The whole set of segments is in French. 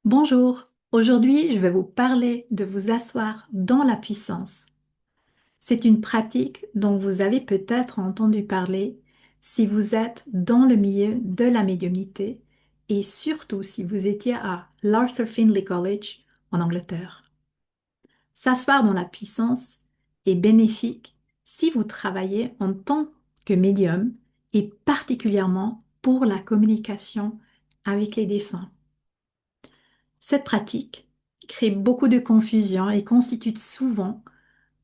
Bonjour, aujourd'hui je vais vous parler de vous asseoir dans la puissance. C'est une pratique dont vous avez peut-être entendu parler si vous êtes dans le milieu de la médiumnité et surtout si vous étiez à l'Arthur Findlay College en Angleterre. S'asseoir dans la puissance est bénéfique si vous travaillez en tant que médium et particulièrement pour la communication avec les défunts. Cette pratique crée beaucoup de confusion et constitue souvent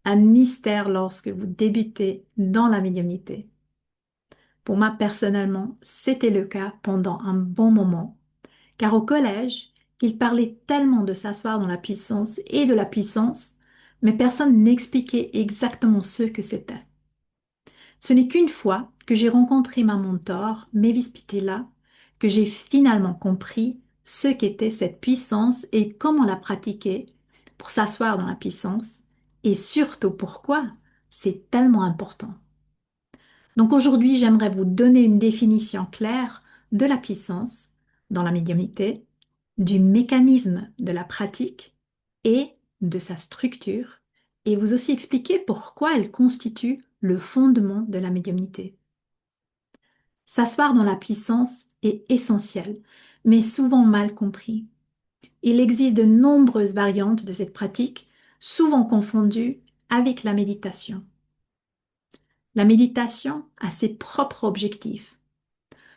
un mystère lorsque vous débutez dans la médiumnité. Pour moi, personnellement, c'était le cas pendant un bon moment, car au collège, il parlait tellement de s'asseoir dans la puissance et de la puissance, mais personne n'expliquait exactement ce que c'était. Ce n'est qu'une fois que j'ai rencontré ma mentor, Mavis Pitilla, que j'ai finalement compris ce qu'était cette puissance et comment la pratiquer pour s'asseoir dans la puissance et surtout pourquoi c'est tellement important. Donc aujourd'hui, j'aimerais vous donner une définition claire de la puissance dans la médiumnité, du mécanisme de la pratique et de sa structure, et vous aussi expliquer pourquoi elle constitue le fondement de la médiumnité. S'asseoir dans la puissance est essentiel, mais souvent mal compris. Il existe de nombreuses variantes de cette pratique, souvent confondues avec la méditation. La méditation a ses propres objectifs.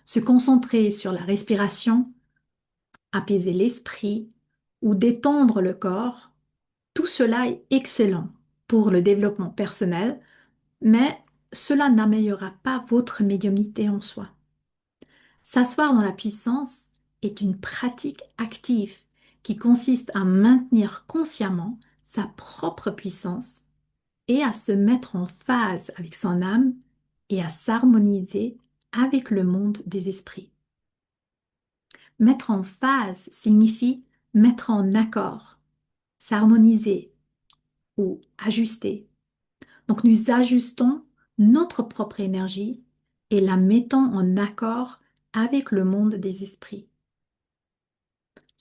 Se concentrer sur la respiration, apaiser l'esprit ou détendre le corps, tout cela est excellent pour le développement personnel, mais cela n'améliorera pas votre médiumnité en soi. S'asseoir dans la puissance est une pratique active qui consiste à maintenir consciemment sa propre puissance et à se mettre en phase avec son âme et à s'harmoniser avec le monde des esprits. Mettre en phase signifie mettre en accord, s'harmoniser ou ajuster. Donc nous ajustons notre propre énergie et la mettons en accord avec le monde des esprits.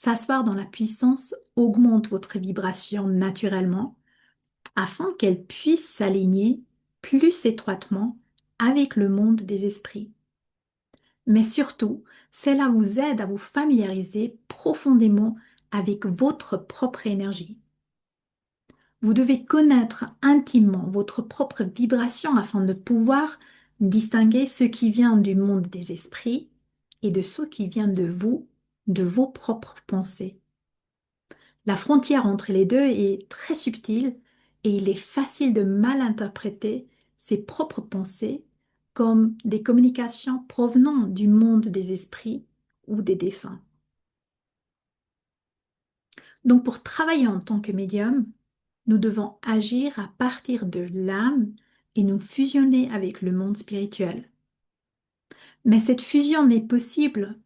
S'asseoir dans la puissance augmente votre vibration naturellement afin qu'elle puisse s'aligner plus étroitement avec le monde des esprits. Mais surtout, cela vous aide à vous familiariser profondément avec votre propre énergie. Vous devez connaître intimement votre propre vibration afin de pouvoir distinguer ce qui vient du monde des esprits et de ce qui vient de vous, de vos propres pensées. La frontière entre les deux est très subtile et il est facile de mal interpréter ses propres pensées comme des communications provenant du monde des esprits ou des défunts. Donc pour travailler en tant que médium, nous devons agir à partir de l'âme et nous fusionner avec le monde spirituel. Mais cette fusion n'est possible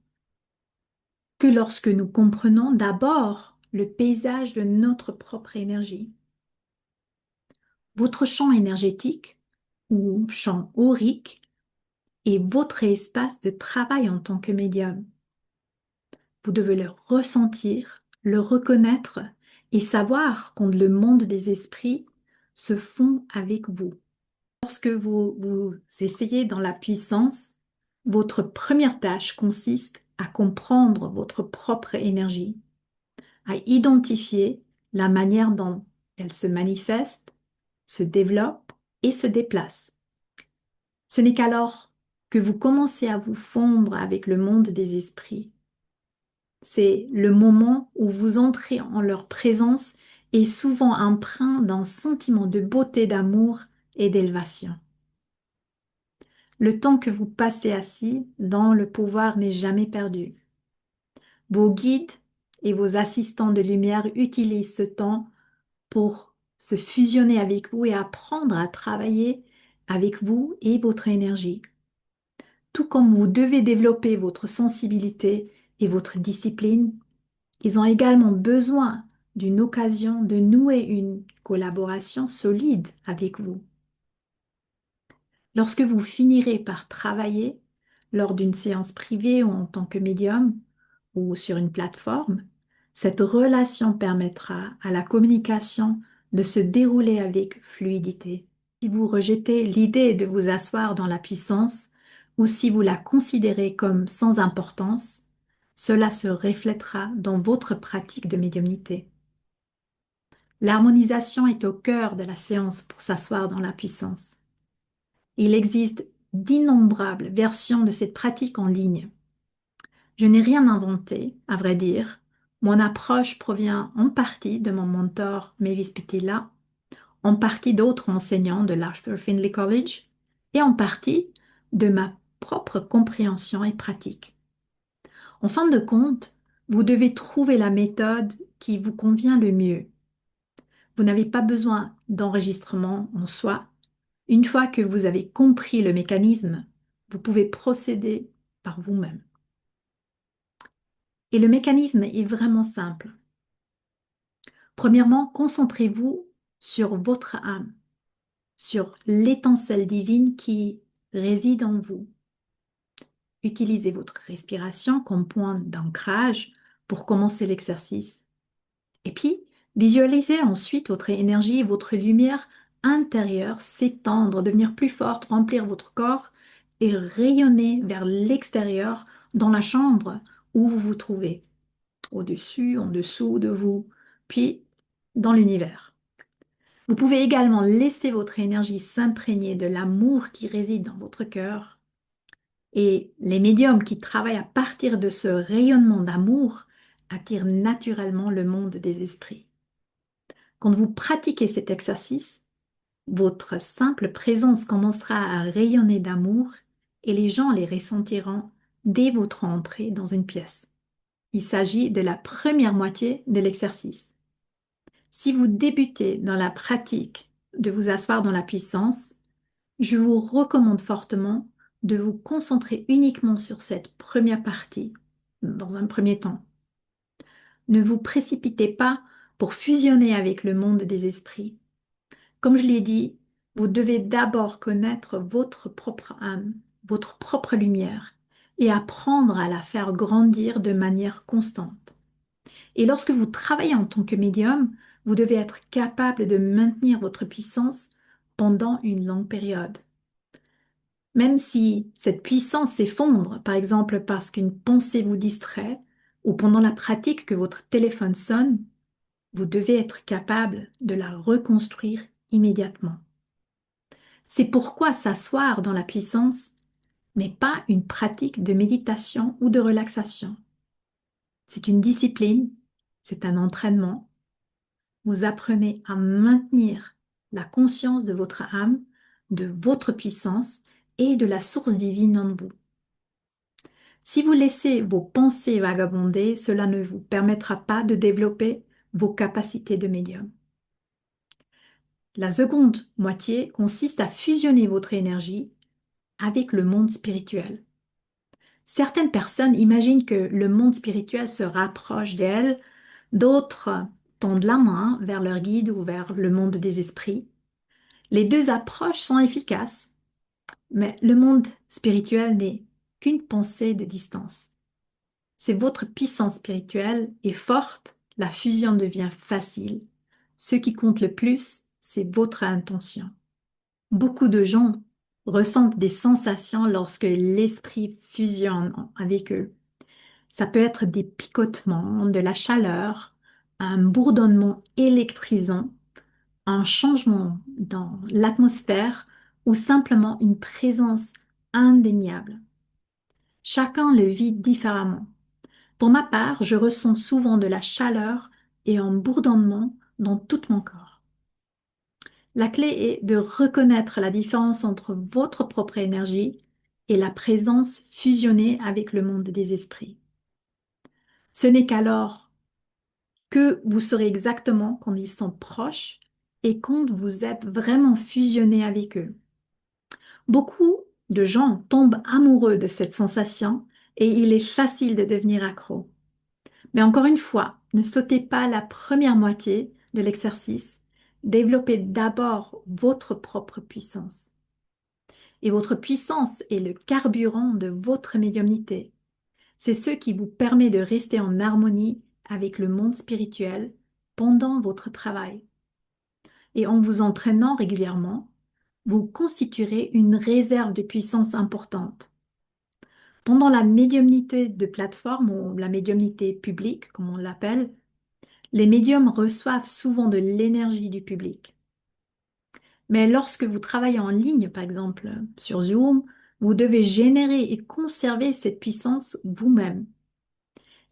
que lorsque nous comprenons d'abord le paysage de notre propre énergie. Votre champ énergétique ou champ aurique est votre espace de travail en tant que médium. Vous devez le ressentir, le reconnaître et savoir quand le monde des esprits se fond avec vous. Lorsque vous essayez dans la puissance, votre première tâche consiste à comprendre votre propre énergie, à identifier la manière dont elle se manifeste, se développe et se déplace. Ce n'est qu'alors que vous commencez à vous fondre avec le monde des esprits. C'est le moment où vous entrez en leur présence et souvent empreint d'un sentiment de beauté, d'amour et d'élévation. Le temps que vous passez assis dans le pouvoir n'est jamais perdu. Vos guides et vos assistants de lumière utilisent ce temps pour se fusionner avec vous et apprendre à travailler avec vous et votre énergie. Tout comme vous devez développer votre sensibilité et votre discipline, ils ont également besoin d'une occasion de nouer une collaboration solide avec vous. Lorsque vous finirez par travailler lors d'une séance privée ou en tant que médium ou sur une plateforme, Cette relation permettra à la communication de se dérouler avec fluidité. Si vous rejetez l'idée de vous asseoir dans la puissance ou si vous la considérez comme sans importance, cela se reflètera dans votre pratique de médiumnité. L'harmonisation est au cœur de la séance pour s'asseoir dans la puissance. Il existe d'innombrables versions de cette pratique en ligne. Je n'ai rien inventé, à vrai dire. Mon approche provient en partie de mon mentor Mavis Pitilla, en partie d'autres enseignants de l'Arthur Findlay College et en partie de ma propre compréhension et pratique. En fin de compte, vous devez trouver la méthode qui vous convient le mieux. Vous n'avez pas besoin d'enregistrement en soi. Une fois que vous avez compris le mécanisme, vous pouvez procéder par vous-même. Et le mécanisme est vraiment simple. Premièrement, concentrez-vous sur votre âme, sur l'étincelle divine qui réside en vous. Utilisez votre respiration comme point d'ancrage pour commencer l'exercice. Et puis, visualisez ensuite votre énergie et votre lumière intérieure s'étendre, devenir plus forte, remplir votre corps et rayonner vers l'extérieur dans la chambre où vous vous trouvez, au-dessus, en dessous de vous, puis dans l'univers. Vous pouvez également laisser votre énergie s'imprégner de l'amour qui réside dans votre cœur. Et les médiums qui travaillent à partir de ce rayonnement d'amour attirent naturellement le monde des esprits. Quand vous pratiquez cet exercice, votre simple présence commencera à rayonner d'amour et les gens les ressentiront dès votre entrée dans une pièce. Il s'agit de la première moitié de l'exercice. Si vous débutez dans la pratique de vous asseoir dans la puissance, je vous recommande fortement de vous concentrer uniquement sur cette première partie dans un premier temps. Ne vous précipitez pas pour fusionner avec le monde des esprits. Comme je l'ai dit, vous devez d'abord connaître votre propre âme, votre propre lumière, et apprendre à la faire grandir de manière constante. Et lorsque vous travaillez en tant que médium, vous devez être capable de maintenir votre puissance pendant une longue période. Même si cette puissance s'effondre, par exemple parce qu'une pensée vous distrait, ou pendant la pratique que votre téléphone sonne, vous devez être capable de la reconstruire immédiatement. C'est pourquoi s'asseoir dans la puissance n'est pas une pratique de méditation ou de relaxation. C'est une discipline, c'est un entraînement. Vous apprenez à maintenir la conscience de votre âme, de votre puissance et de la source divine en vous. Si vous laissez vos pensées vagabonder, cela ne vous permettra pas de développer vos capacités de médium. La seconde moitié consiste à fusionner votre énergie avec le monde spirituel. Certaines personnes imaginent que le monde spirituel se rapproche d'elles, d'autres tendent la main vers leur guide ou vers le monde des esprits. Les deux approches sont efficaces, mais le monde spirituel n'est qu'une pensée de distance. Si votre puissance spirituelle est forte, la fusion devient facile. Ce qui compte le plus, c'est votre intention. Beaucoup de gens ressentent des sensations lorsque l'esprit fusionne avec eux. Ça peut être des picotements, de la chaleur, un bourdonnement électrisant, un changement dans l'atmosphère ou simplement une présence indéniable. Chacun le vit différemment. Pour ma part, je ressens souvent de la chaleur et un bourdonnement dans tout mon corps. La clé est de reconnaître la différence entre votre propre énergie et la présence fusionnée avec le monde des esprits. Ce n'est qu'alors que vous saurez exactement quand ils sont proches et quand vous êtes vraiment fusionné avec eux. Beaucoup de gens tombent amoureux de cette sensation et il est facile de devenir accro. Mais encore une fois, ne sautez pas la première moitié de l'exercice. Développez d'abord votre propre puissance. Et votre puissance est le carburant de votre médiumnité. C'est ce qui vous permet de rester en harmonie avec le monde spirituel pendant votre travail. Et en vous entraînant régulièrement, vous constituerez une réserve de puissance importante. Pendant la médiumnité de plateforme ou la médiumnité publique, comme on l'appelle, les médiums reçoivent souvent de l'énergie du public. Mais lorsque vous travaillez en ligne, par exemple sur Zoom, vous devez générer et conserver cette puissance vous-même.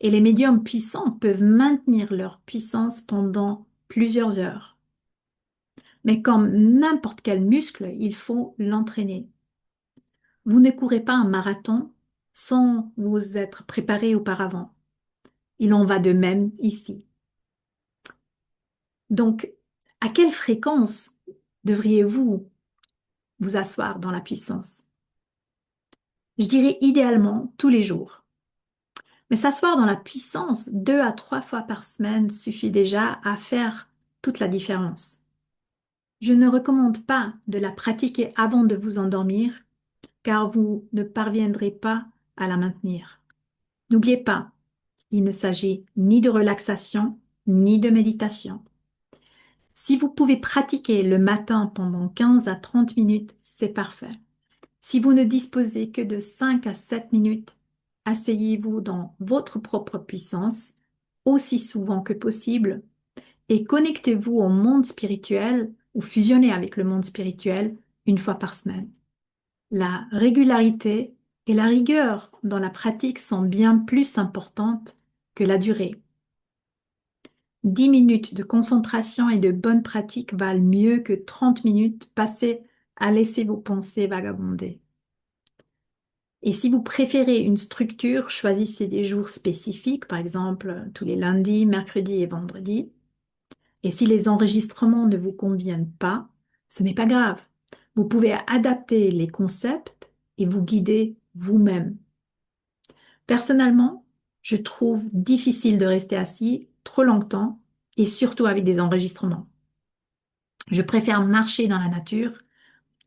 Et les médiums puissants peuvent maintenir leur puissance pendant plusieurs heures. Mais comme n'importe quel muscle, il faut l'entraîner. Vous ne courez pas un marathon sans vous être préparé auparavant. Il en va de même ici. Donc, à quelle fréquence devriez-vous vous asseoir dans la puissance? Je dirais idéalement tous les jours. Mais s'asseoir dans la puissance 2 à 3 fois par semaine suffit déjà à faire toute la différence. Je ne recommande pas de la pratiquer avant de vous endormir car vous ne parviendrez pas à la maintenir. N'oubliez pas, il ne s'agit ni de relaxation ni de méditation. Si vous pouvez pratiquer le matin pendant 15 à 30 minutes, c'est parfait. Si vous ne disposez que de 5 à 7 minutes, asseyez-vous dans votre propre puissance aussi souvent que possible et connectez-vous au monde spirituel ou fusionnez avec le monde spirituel 1 fois par semaine. La régularité et la rigueur dans la pratique sont bien plus importantes que la durée. 10 minutes de concentration et de bonne pratique valent mieux que 30 minutes passées à laisser vos pensées vagabonder. Et si vous préférez une structure, choisissez des jours spécifiques, par exemple tous les lundis, mercredis et vendredis. Et si les enregistrements ne vous conviennent pas, ce n'est pas grave. Vous pouvez adapter les concepts et vous guider vous-même. Personnellement, je trouve difficile de rester assis trop longtemps et surtout avec des enregistrements. Je préfère marcher dans la nature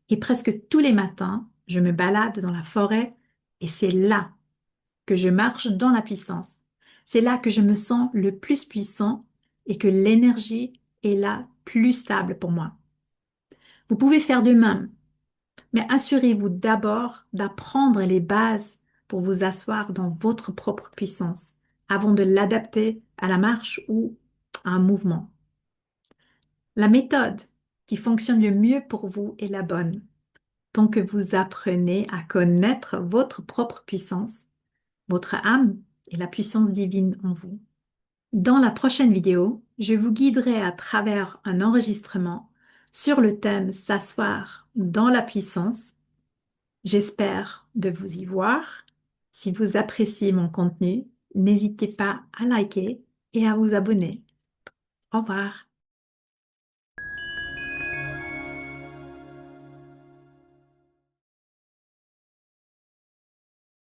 et presque tous les matins, je me balade dans la forêt et c'est là que je marche dans la puissance. C'est là que je me sens le plus puissant et que l'énergie est la plus stable pour moi. Vous pouvez faire de même, mais assurez-vous d'abord d'apprendre les bases pour vous asseoir dans votre propre puissance avant de l'adapter à la marche ou à un mouvement. La méthode qui fonctionne le mieux pour vous est la bonne. Tant que vous apprenez à connaître votre propre puissance, votre âme et la puissance divine en vous. Dans la prochaine vidéo, je vous guiderai à travers un enregistrement sur le thème s'asseoir dans la puissance. J'espère de vous y voir. Si vous appréciez mon contenu, n'hésitez pas à liker et à vous abonner. Au revoir.